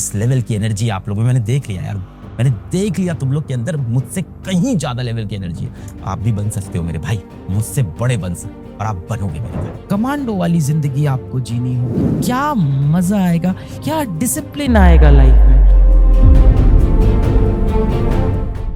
इस लेवल की एनर्जी आप लोगों में मैंने देख लिया यार, मैंने देख लिया तुम लोग के अंदर मुझसे कहीं ज्यादा लेवल की एनर्जी है। आप भी बन सकते हो मेरे भाई, मुझसे बड़े बन सकते और आप बनोगे मेरे भाई। कमांडो वाली जिंदगी आपको जीनी होगी, क्या मजा आएगा, क्या डिसिप्लिन आएगा लाइफ में।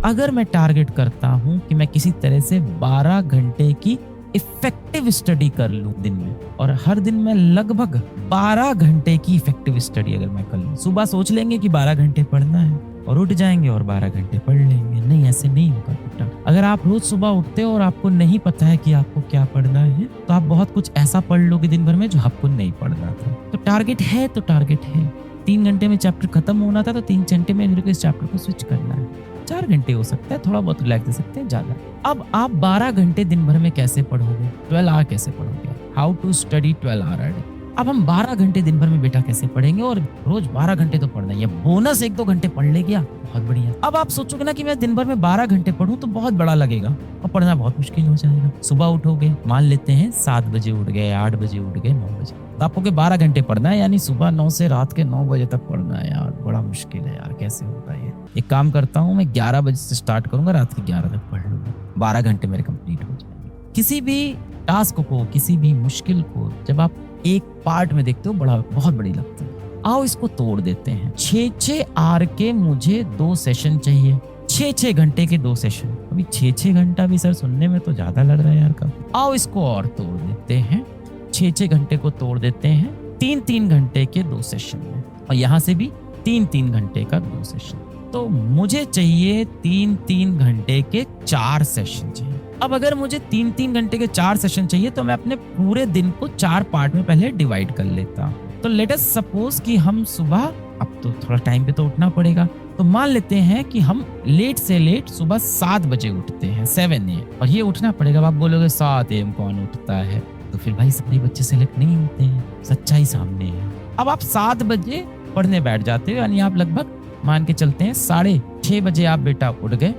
अगर मैं टारगेट करता हूं कि मैं किसी तरह से 12 घंटे की इफेक्टिव स्टडी कर लूं दिन में, और हर दिन मैं लगभग 12 घंटे की इफेक्टिव स्टडी अगर मैं कर लूं, सुबह सोच लेंगे कि 12 घंटे पढ़ना है और उठ जाएंगे और 12 घंटे पढ़ लेंगे। नहीं, ऐसे नहीं होगा बेटा। अगर आप रोज सुबह उठते हो और आपको नहीं पता है कि आपको क्या पढ़ना है, तो आप बहुत कुछ ऐसा पढ़ लोगे दिन भर में जो आपको नहीं पढ़ना था। तो टारगेट है तो टारगेट है। 3 घंटे में चैप्टर खत्म होना था तो 3 घंटे में मेरे को इस चैप्टर को स्विच करना है। 4 घंटे हो सकता है, थोड़ा बहुत रिलैक्स दे सकते हैं, ज्यादा। अब आप 12 घंटे दिन भर में कैसे पढ़ोगे, 12 आवर कैसे पढ़ोगे, हाउ टू स्टडी 12 आवर। अब हम 12 घंटे दिन भर में बेटा कैसे पढ़ेंगे, और रोज 12 घंटे तो पढ़ना ही है, बोनस 1-2 घंटे पढ़ ले गया, बहुत बढ़िया। अब आप सोचोगे ना कि मैं दिन भर में 12 घंटे पढ़ूं तो बहुत बड़ा लगेगा और पढ़ना बहुत मुश्किल हो जाएगा। सुबह उठोगे, मान लेते हैं 7 बजे उठ गए, 8 बजे उठ गए, 9 बजे, तो आपको 12 घंटे पढ़ना है, यानी सुबह 9 से रात के 9 बजे तक पढ़ना है। यार बड़ा मुश्किल है यार, कैसे होगा ये। एक काम करता हूँ, मैं 11 बजे से स्टार्ट करूंगा, रात के 11 तक पढ़ लूंगा, 12 घंटे मेरे कंप्लीट हो जाएंगे। किसी भी टास्क को, किसी भी मुश्किल को जब आप एक पार्ट में देखते हो, बहुत बड़ी लगती है। आओ इसको तोड़ देते हैं। 6-6 आवर के मुझे 2 सेशन चाहिए, 6-6 घंटे के 2 सेशन। अभी 6-6 घंटा भी सर सुनने में तो ज्यादा लग रहा है यार का। आओ इसको और तोड़ देते हैं, 6-6 घंटे को तोड़ देते हैं 3-3 घंटे के 2 सेशन में, और यहाँ से भी 3-3 घंटे का 2 सेशन। तो मुझे चाहिए 3-3 घंटे के 4 सेशन चाहिए। अब अगर मुझे 3-3 घंटे के 4 सेशन चाहिए तो मैं अपने पूरे दिन को 4 पार्ट में पहले डिवाइड कर लेता हूँ। तो लेट अस सपोज कि हम सुबह, अब तो थोड़ा टाइम पे तो उठना पड़ेगा, तो मान लेते हैं कि हम लेट से लेट सुबह 7 बजे उठते हैं, 7 AM, और ये उठना पड़ेगा। अब आप बोलोगे 7 AM कौन उठता है, तो फिर भाई सभी बच्चे सेलेक्ट नहीं होते हैं, सच्चाई सामने है। अब आप 7 बजे पढ़ने बैठ जाते हो, यानी आप लगभग मान के चलते हैं 6:30 बजे आप बेटा उठ गए,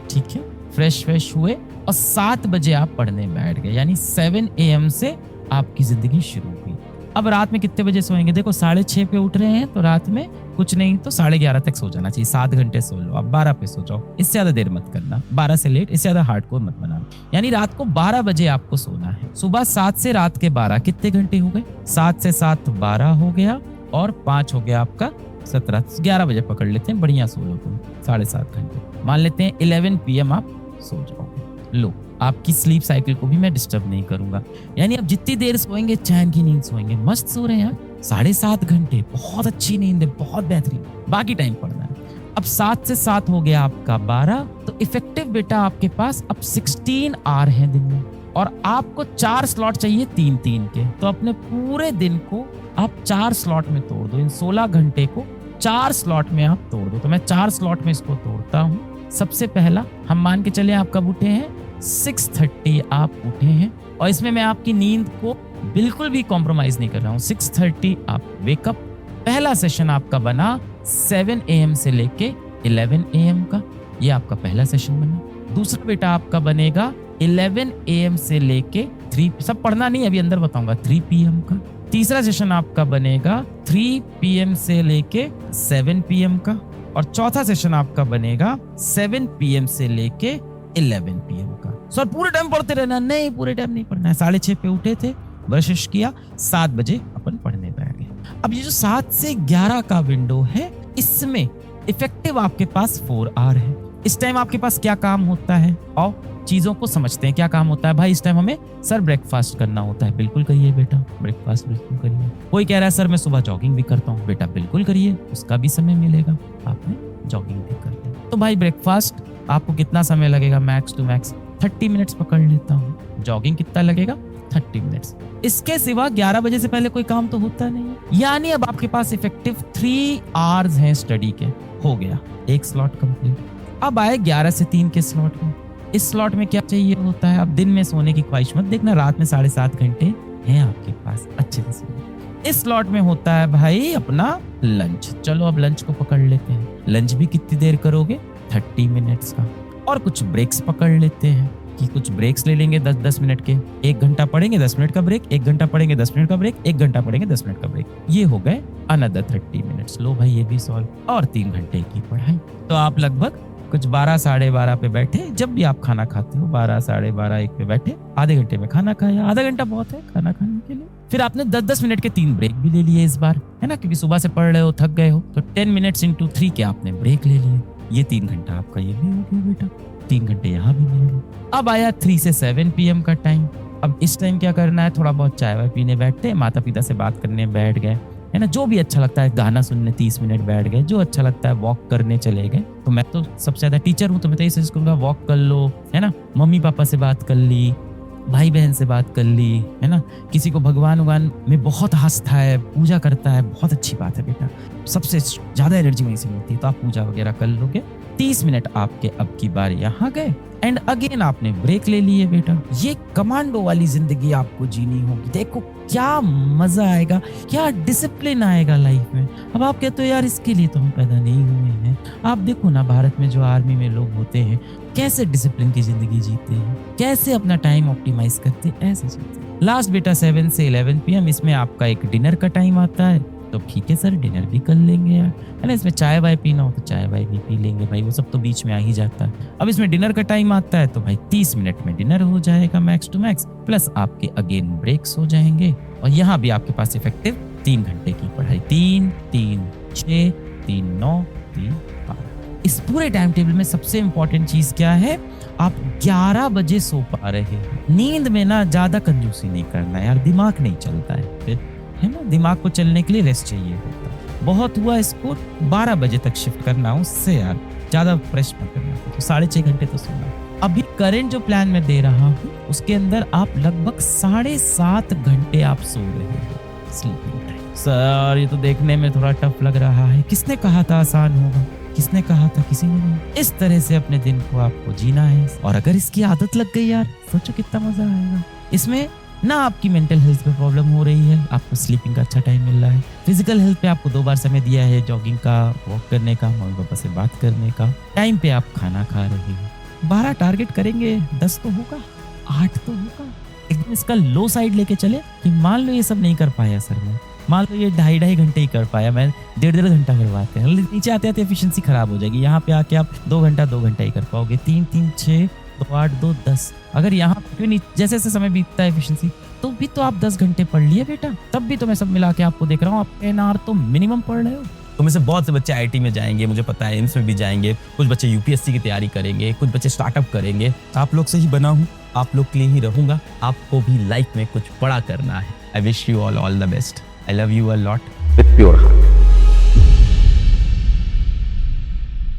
ठीक है, फ्रेश हुए और 7 बजे आप पढ़ने बैठ गए, यानी 7 AM से आपकी जिंदगी शुरू हुई। अब रात में कितने बजे सोएंगे, देखो 6:30 पे उठ रहे हैं तो रात में कुछ नहीं तो 11:30 तक सो जाना चाहिए, 7 घंटे सो लो, अब 12 पे सो जाओ, इससे ज्यादा देर मत करना, 12 से लेट, इससे ज्यादा हार्डकोर मत बनाना। यानी रात को 12 बजे आपको सोना है। सुबह 7 से रात के 12 कितने घंटे हो गए, 7 से 7 12 हो गया, और 5 हो गया आपका 17, 11 बजे पकड़ लेते हैं, बढ़िया सो लो तुम 7.5 घंटे। मान लेते हैं 11 PM आप सो जाओगे। लो, आपकी स्लीप साइकिल को भी मैं डिस्टर्ब नहीं करूंगा, यानी आप जितनी देर सोएंगे चैन की नींद सोएंगे, मस्त सो रहे हैं यार, 7.5 घंटे, बहुत अच्छी नींद है, बहुत बेहतरीन। बाकी टाइम पढ़ना है। अब 7 से 7 हो गया आपका 12, तो इफेक्टिव बेटा आपके पास अब 16 आवर है दिन में, और आपको 4 स्लॉट चाहिए 3-3 के, तो अपने पूरे दिन को आप 4 स्लॉट में तोड़ दो। इन 16 घंटे को 4 स्लॉट में आप तोड़ दो। तो मैं 4 स्लॉट में इसको तोड़ता हूँ। सबसे पहला हम मान के चले आप कब उठे हैं, 6:30 आप उठे हैं, और इसमें मैं आपकी नींद को बिल्कुल भी कॉम्प्रोमाइज नहीं कर रहा हूँ। 6:30 आप वेकअप। पहला सेशन आपका बना 7 AM से लेके 11 AM का, ये आपका पहला सेशन बना। दूसरा बेटा आपका बनेगा 11 AM से लेके 3, सब पढ़ना नहीं अभी अंदर बताऊंगा, 3 PM का। तीसरा सेशन आपका बनेगा 3 PM से लेके 7 PM का, और चौथा सेशन आपका बनेगा 7 PM से लेके 11 PM का। सर पूरे टाइम पढ़ते रहना, नहीं पूरे टाइम नहीं पढ़ना है। 6:30 पे उठे थे, ब्रश किया, 7 बजे अपन पढ़ने बैठ गए। अब ये जो 7 से 11 का विंडो है, इसमें इफेक्टिव आपके पास 4 आवर है। इस टाइम आपके पास क्या काम होता है, और चीजों को समझते हैं क्या काम होता है। भाई इस टाइम हमें सर ब्रेकफास्ट करना होता है, बिल्कुल करिए बेटा, ब्रेकफास्ट बिल्कुल करिए। कोई कह रहा है सर मैं सुबह जॉगिंग भी करता हूँ, बेटा बिल्कुल करिए, उसका भी समय मिलेगा, आपने जॉगिंग भी कर ली। तो भाई ब्रेकफास्ट आपको कितना समय लगेगा, मैक्स टू मैक्स 30 मिनट्स पकड़ लेता हूँ। जॉगिंग कितना लगेगा, 30 मिनट्स। इसके सिवा 11 बजे से पहले कोई काम तो होता नहीं है, यानी अब आपके पास इफेक्टिव 3 आवर्स हैं स्टडी के। हो गया एक स्लॉट कंप्लीट। अब आए 11 से 3 के स्लॉट में। इस स्लॉट में क्या चाहिए होता है, अब दिन में सोने की ख्वाहिश मत देखना, रात में 7.5 घंटे हैं आपके पास, अच्छे से सोना। इस स्लॉट में होता है भाई अपना लंच। चलो अब लंच को पकड़ लेते हैं। लंच भी कितनी देर करोगे, 30 मिनट्स का, और कुछ ब्रेक्स पकड़ लेते हैं। कि कुछ ब्रेक्स ले लेंगे 10-10 मिनट के, 1 घंटा पढ़ेंगे 10 मिनट का ब्रेक, 1 घंटा पढ़ेंगे 10 मिनट का ब्रेक, 1 घंटा पढ़ेंगे 10 मिनट का ब्रेक। ये हो गए अनदर 30 मिनट्स। लो भाई ये भी सॉल्व। और 3 घंटे की पढ़ाई। तो आप लगभग कुछ 12 साढ़े 12 पे बैठे, जब भी आप खाना खाते हो 12 साढ़े 12 1 पे बैठे, आधे घंटे में खाना खाया। आधा घंटा बहुत है खाना खाने के लिए। फिर आपने 10-10 मिनट के 3 ब्रेक भी ले लिए इस बार, है ना, क्योंकि सुबह से पढ़ रहे हो, थक गए हो, तो 10 मिनट्स इंटू 3 के आपने ब्रेक ले लिए। ये 3 घंटा आपका ये भी हो गया बेटा, 3 घंटे यहाँ भी मिल गए। अब आया 3 से 7 PM का टाइम। अब इस टाइम क्या करना है, थोड़ा बहुत चाय वाय पीने बैठते हैं, माता पिता से बात करने बैठ गए, है ना, जो भी अच्छा लगता है, गाना सुनने 30 मिनट बैठ गए, जो अच्छा लगता है वॉक करने चले गए। तो मैं तो सबसे ज्यादा टीचर हूँ, तो मैं तो यही सजेस्ट करूंगा, वॉक कर लो, है ना, मम्मी पापा से बात कर ली, भाई बहन से बात कर ली, है ना, किसी को भगवान उगवान में बहुत आस्था है, पूजा करता है, बहुत अच्छी बात है बेटा, सबसे ज्यादा एनर्जी वहीं से मिलती है, तो आप पूजा वगैरह कर लोगे। 30 मिनट आपके अब की बार यहाँ गए एंड अगेन आपने ब्रेक ले लिए बेटा। ये कमांडो वाली जिंदगी आपको जीनी होगी। देखो क्या मजा आएगा, क्या डिसिप्लिन आएगा लाइफ में। अब आप कहते हो यार इसके लिए तो हम पैदा नहीं हुए हैं। आप देखो ना भारत में जो आर्मी में लोग होते हैं कैसे डिसिप्लिन की जिंदगी जीते हैं, कैसे अपना टाइम ऑप्टिमाइज करते हैं, ऐसे जीते हैं। लास्ट बेटा 7 से 11 PM इसमें आपका एक डिनर का टाइम आता है, तो ठीक है सर डिनर भी कर लेंगे यार, है ना, इसमें चाय वाय पीना हो तो चाय वाय भी पी लेंगे भाई, वो सब तो बीच में आ ही जाता है। अब इसमें डिनर का टाइम आता है तो भाई 30 मिनट में डिनर हो जाएगा मैक्स टू मैक्स, प्लस आपके अगेन ब्रेक्स हो जाएंगे और यहाँ भी आपके पास इफेक्टिव 3 घंटे की पढ़ाई। 3, 3, 6, 3, 9, 3, 12। इस पूरे टाइम टेबल में सबसे इंपॉर्टेंट चीज क्या है, आप 11 बजे सो पा रहे हो। नींद में ना ज्यादा कंजूसी नहीं करना यार, दिमाग नहीं चलता है फिर, है ना, दिमाग को चलने के लिए रेस्ट चाहिए होता है। बहुत हुआ इसको 12 बजे तक शिफ्ट करना, उससे यार ज्यादा फ्रेश मत करना, तो 6.5 घंटे तो सोना। अभी करंट जो प्लान मैं दे रहा हूँ उसके अंदर आप लगभग 7.5 घंटे आप सो रहे हो स्लीपिंग टाइम। सर ये तो देखने में थोड़ा टफ लग रहा है, किसने कहा था आसान होगा, किसने कहा था, किसी ने नहीं। इस तरह से अपने दिन को आपको जीना है और अगर इसकी आदत लग गई यार, सोचो कितना मजा आएगा। इसमें ना आपकी मेंटल हेल्थ पे प्रॉब्लम हो रही है, आपको स्लीपिंग का अच्छा टाइम मिल रहा है, फिजिकल हेल्थ पे आपको 2 बार समय दिया है, जॉगिंग का, वॉक करने का, मम्मी पापा से बात करने का, टाइम पे आप खाना खा रहे हो। 12 टारगेट करेंगे, 10 तो होगा, 8 तो होगा। एकदम इसका लो साइड लेके चले कि मान लो ये सब नहीं कर पाया सर मैं, मान लो ये 2.5 घंटे ही कर पाया, मैं 1.5 घंटा करवाते हैं, नीचे आते आते एफिशिएंसी खराब हो जाएगी। यहाँ पे आके आप 2 घंटा ही कर पाओगे। 3, 3, 6, 2, 8, 2, 10। अगर यहाँ पे जैसे जैसे समय बीतता है एफिशिएंसी, तो भी तो आप 10 घंटे पढ़ लिए बेटा, तब भी तो मैं सब मिला के आपको देख रहा हूँ, आप 10 आवर तो मिनिमम पढ़ रहे हो। तो में से बहुत से बच्चे IIT में जाएंगे, मुझे पता है एम्स में भी जाएंगे, कुछ बच्चे UPSC की तैयारी करेंगे, कुछ बच्चे स्टार्टअप करेंगे। आप लोग से ही बना हूँ, आप लोग के लिए ही रहूंगा। आपको भी लाइफ में कुछ बड़ा करना है। I wish you all the best. I love you a lot with pure heart.